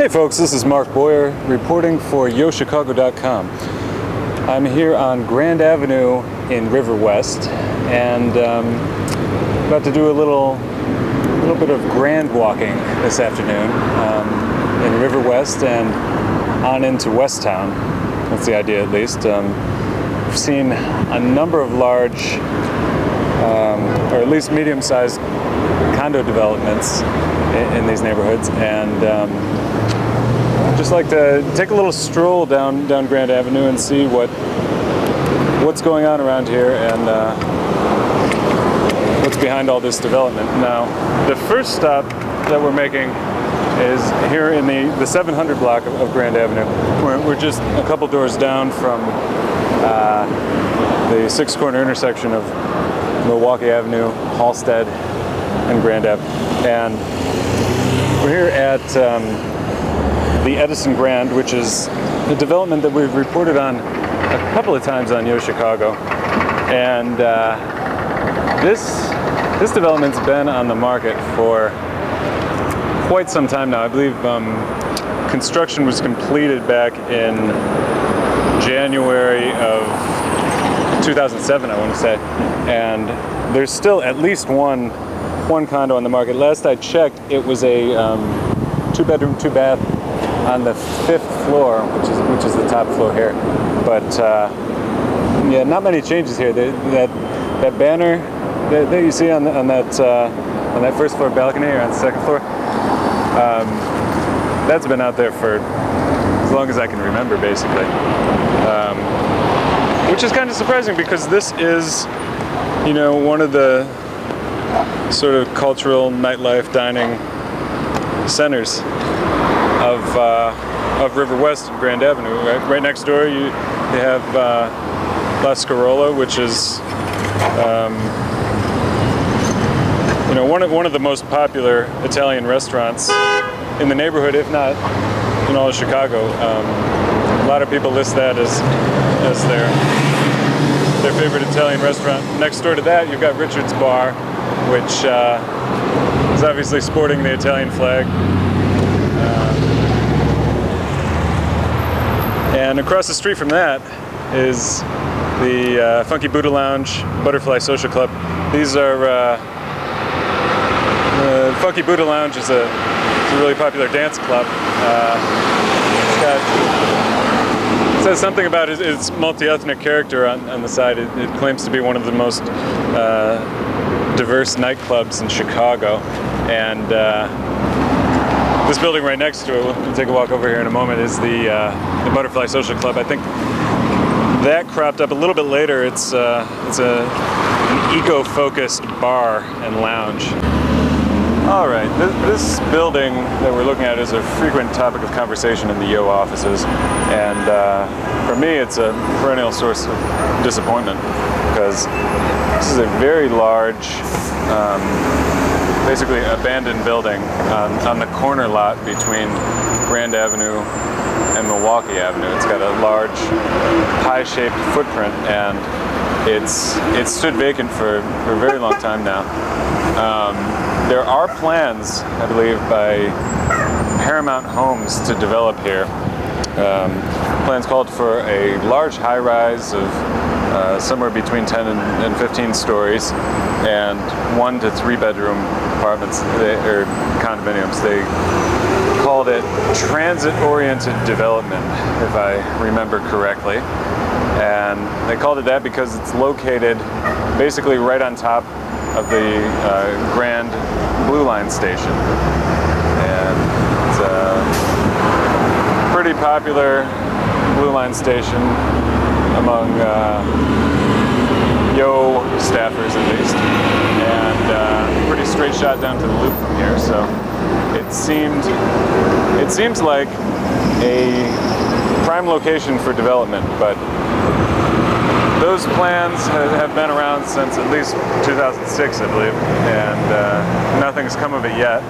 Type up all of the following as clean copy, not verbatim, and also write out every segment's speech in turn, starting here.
Hey folks, this is Mark Boyer reporting for YoChicago.com. I'm here on Grand Avenue in River West and about to do a little bit of grand walking this afternoon in River West and on into West Town. That's the idea, at least. I've seen a number of large, or at least medium-sized condo developments in these neighborhoods, and I'd just like to take a little stroll down Grand Avenue and see what's going on around here and what's behind all this development. Now, the first stop that we're making is here in the 700 block of Grand Avenue. We're just a couple doors down from the six-corner intersection of Milwaukee Avenue, Halsted, and Grand Ave. And we're here at the Edison Grand, which is a development that we've reported on a couple of times on YoChicago. And this development's been on the market for quite some time now. I believe construction was completed back in January of 2007, I want to say. And there's still at least one condo on the market. Last I checked, it was a two-bedroom, two-bath on the 5th floor, which is the top floor here. But yeah, not many changes here. That banner that you see on that first floor balcony or on the second floor, that's been out there for as long as I can remember, basically. Which is kind of surprising because this is, you know, one of the sort of cultural nightlife dining centers of River West and Grand Avenue. Right next door you have La Scarola, which is you know, one of the most popular Italian restaurants in the neighborhood, if not in all of Chicago. A lot of people list that as their favorite Italian restaurant. Next door to that, you've got Richard's Bar, which is obviously sporting the Italian flag. And across the street from that is the Funky Buddha Lounge, Butterfly Social Club. These are Funky Buddha Lounge is a really popular dance club. It says something about its multi-ethnic character on the side. It claims to be one of the most diverse nightclubs in Chicago. And this building right next to it, we'll take a walk over here in a moment, is the Butterfly Social Club. I think that cropped up a little bit later. It's an eco-focused bar and lounge. All right, this building that we're looking at is a frequent topic of conversation in the Yo offices, and for me it's a perennial source of disappointment because this is a very large, basically abandoned building on the corner lot between Grand Avenue and Milwaukee Avenue. It's got a large pie-shaped footprint, and it's stood vacant for a very long time now. There are plans, I believe, by Paramount Homes to develop here. Plans called for a large high-rise of somewhere between 10 and 15 stories, and 1 to 3 bedroom apartments or condominiums. They called it transit-oriented development, if I remember correctly. And they called it that because it's located basically right on top of the Grand Blue Line station. And it's a pretty popular Blue Line station among Yo staffers, at least. And pretty straight shot down to the loop from here. So it seems like a prime location for development, but those plans have been around since at least 2006, I believe, and nothing's come of it yet.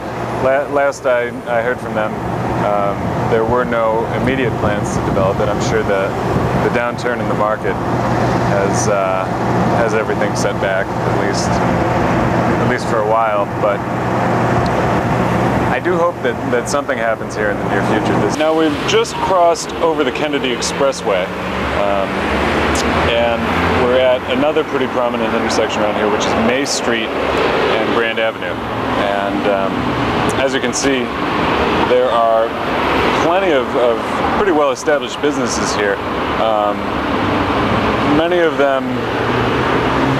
Last I heard from them, there were no immediate plans to develop it. I'm sure the downturn in the market has everything set back, at least for a while. But I do hope that something happens here in the near future. Now we've just crossed over the Kennedy Expressway, and we're at another pretty prominent intersection around here, which is May Street and Grand Avenue. And as you can see, there are plenty of pretty well-established businesses here. Many of them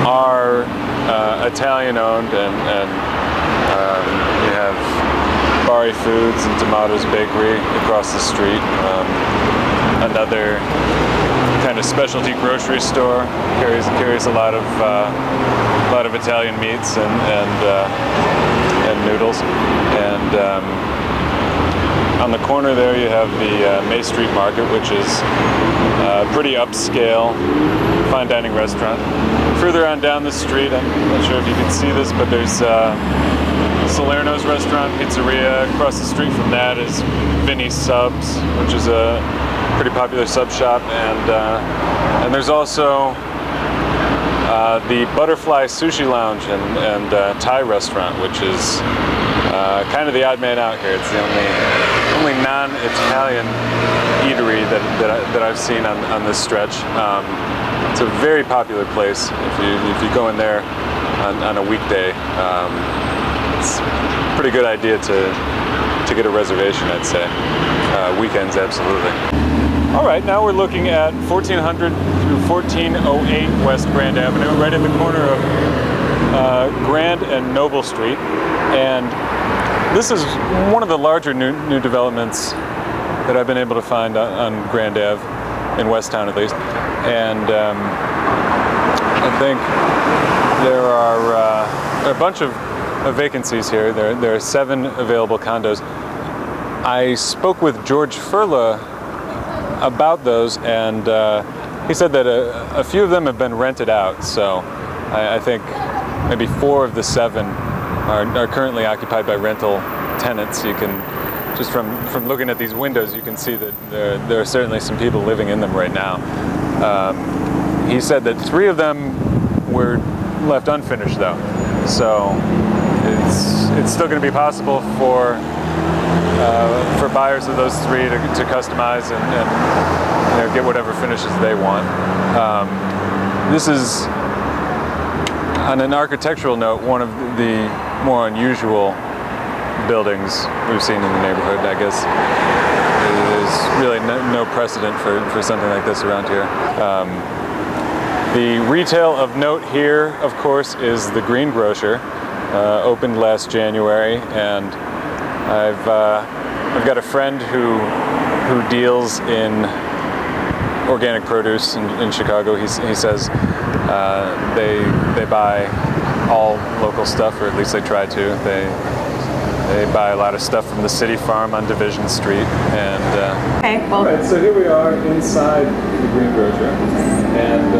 are Italian-owned, and you have Bari Foods and Tomatoes Bakery across the street. Another kind of specialty grocery store carries a lot of Italian meats and noodles. And on the corner there, you have the May Street Market, which is a pretty upscale fine dining restaurant. Further on down the street, I'm not sure if you can see this, but there's Salerno's Restaurant, Pizzeria. Across the street from that is Vinny's Subs, which is a pretty popular sub shop, and there's also the Butterfly Sushi Lounge and Thai restaurant, which is kind of the odd man out here. It's the only non-Italian eatery that I've seen on this stretch. It's a very popular place. If you go in there on a weekday, it's a pretty good idea to get a reservation, I'd say. Weekends, absolutely. All right, now we're looking at 1400 through 1408 West Grand Avenue, right in the corner of Grand and Noble Street. And this is one of the larger new developments that I've been able to find on Grand Ave, in Westtown at least. And I think there are a bunch of vacancies here. There are 7 available condos. I spoke with George Furla about those, and he said that a few of them have been rented out. So I think maybe 4 of the 7 are currently occupied by rental tenants. You can, just from looking at these windows, you can see that there are certainly some people living in them right now. He said that 3 of them were left unfinished though. So it's still going to be possible for buyers of those 3 to customize and get whatever finishes they want. This is, on an architectural note, one of the more unusual buildings we've seen in the neighborhood. I guess there's really no precedent for something like this around here. The retail of note here, of course, is the Green Grocer. Opened last January, and I've got a friend who deals in organic produce in Chicago. He says they buy all local stuff, or at least they try to. They buy a lot of stuff from the City Farm on Division Street, and okay, well. All right, so here we are inside the Green Grocer, and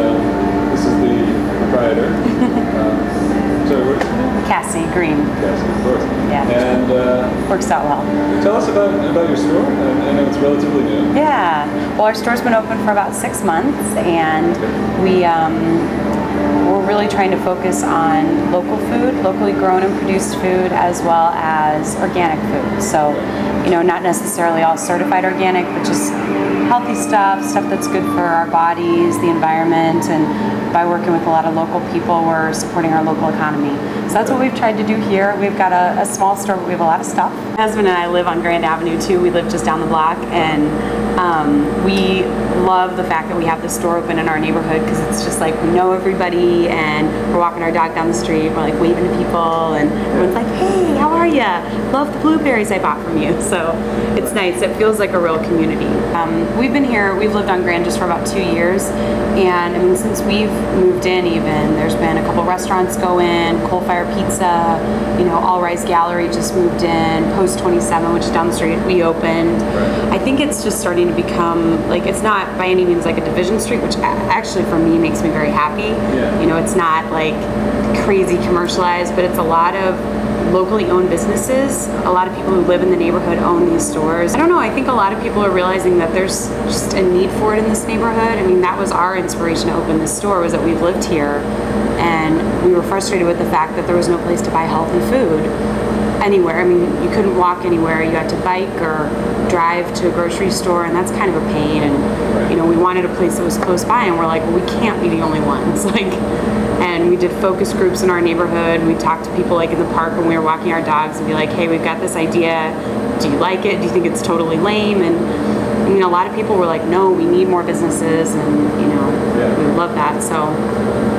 this is the proprietor. Cassie Green. Cassie, of course. Yeah. And works out well. Tell us about your store. I know it's relatively new. Yeah. Well, our store's been open for about 6 months, and we're really trying to focus on local food, locally grown and produced food, as well as organic food. So, not necessarily all certified organic, but just healthy stuff that's good for our bodies, the environment, and by working with a lot of local people, we're supporting our local economy. So that's what we've tried to do here. We've got a small store, but we have a lot of stuff. My husband and I live on Grand Avenue too. We live just down the block, and we love the fact that we have the store open in our neighborhood, because it's just like we know everybody, and we're walking our dog down the street, we're like waving to people, and everyone's like, hey, how are you? Love the blueberries I bought from you. So it's nice. It feels like a real community. We've been here, we've lived on Grand just for about 2 years, and I mean, since we've moved in even, there's been a couple restaurants go in, Coal Fire Pizza, All Rice Gallery just moved in, Post 27, which is down the street, we opened. I think it's just starting to become, like, it's not by any means like a division street, which actually for me makes me very happy. Yeah. It's not like crazy commercialized, but it's a lot of locally owned businesses. A lot of people who live in the neighborhood own these stores. I don't know, I think a lot of people are realizing that there's just a need for it in this neighborhood. I mean, that was our inspiration to open this store, was that we've lived here and we were frustrated with the fact that there was no place to buy healthy food. anywhere. I mean, you couldn't walk anywhere. You had to bike or drive to a grocery store, and that's kind of a pain. And you know, we wanted a place that was close by, and we're like, well, we can't be the only ones. Like, and we did focus groups in our neighborhood. We talked to people like in the park when we were walking our dogs and be like, hey, we've got this idea. Do you like it? Do you think it's totally lame? And I mean, a lot of people were like, no, we need more businesses, and you know, we love that. So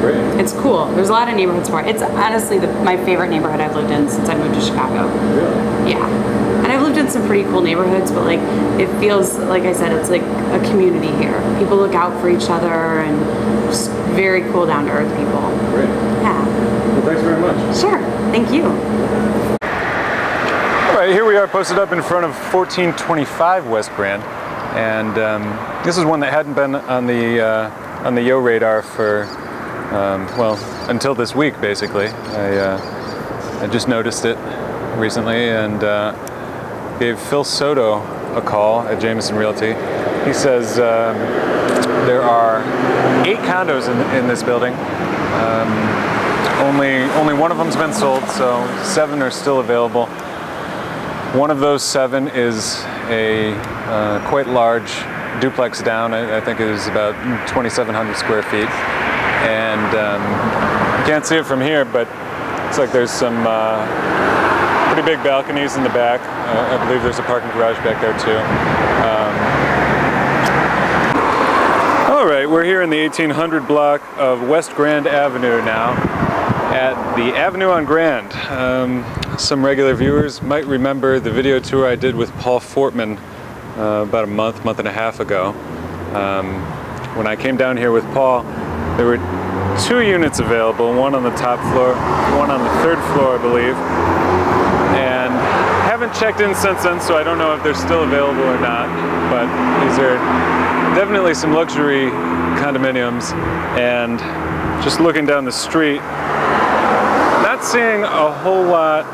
great. It's cool. There's a lot of neighborhood support. It's honestly my favorite neighborhood I've lived in since I moved to Chicago. Really? Yeah. And I've lived in some pretty cool neighborhoods, but like, it feels, like I said, it's like a community here. People look out for each other, and just very cool, down to earth people. Great. Yeah. Well, thanks very much. Sure. Thank you. All right, here we are posted up in front of 1425 West Grand, and this is one that hadn't been on the Yo radar for well, until this week, basically. I just noticed it recently and gave Phil Soto a call at Jameson Realty. He says there are 8 condos in this building. Only one of them's been sold, so 7 are still available. One of those 7 is a quite large duplex down. I think it is about 2,700 square feet. And you can't see it from here, but it's like there's some pretty big balconies in the back. I believe there's a parking garage back there too. All right, we're here in the 1800 block of West Grand Avenue now, at the Avenue on Grand. Some regular viewers might remember the video tour I did with Paul Fortman about a month and a half ago. When I came down here with Paul, there were 2 units available, one on the top floor, one on the 3rd floor, I believe. And haven't checked in since then, so I don't know if they're still available or not. But these are definitely some luxury condominiums. And just looking down the street, not seeing a whole lot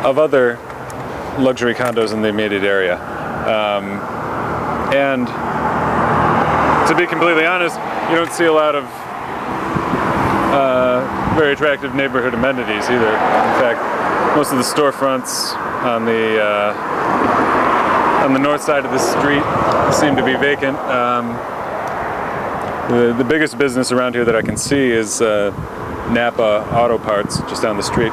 of other luxury condos in the immediate area. And to be completely honest, you don't see a lot of very attractive neighborhood amenities either. In fact, most of the storefronts on the north side of the street seem to be vacant. The biggest business around here that I can see is Napa Auto Parts, just down the street.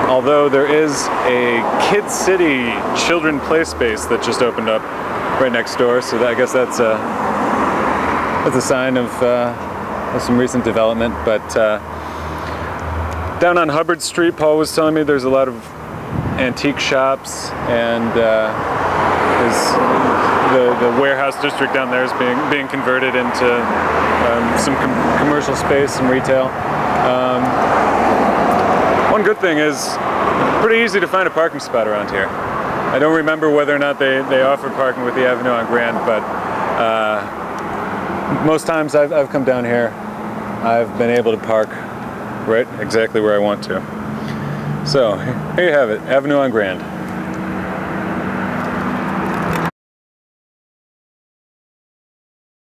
Although there is a Kid City children play space that just opened up right next door, so I guess that's a sign of some recent development. But down on Hubbard Street, Paul was telling me there's a lot of antique shops, and the warehouse district down there is being converted into some commercial space and retail. One good thing is pretty easy to find a parking spot around here. I don't remember whether or not they offer parking with the Avenue on Grand, but most times I've come down here, I've been able to park right exactly where I want to. So here you have it, Avenue on Grand.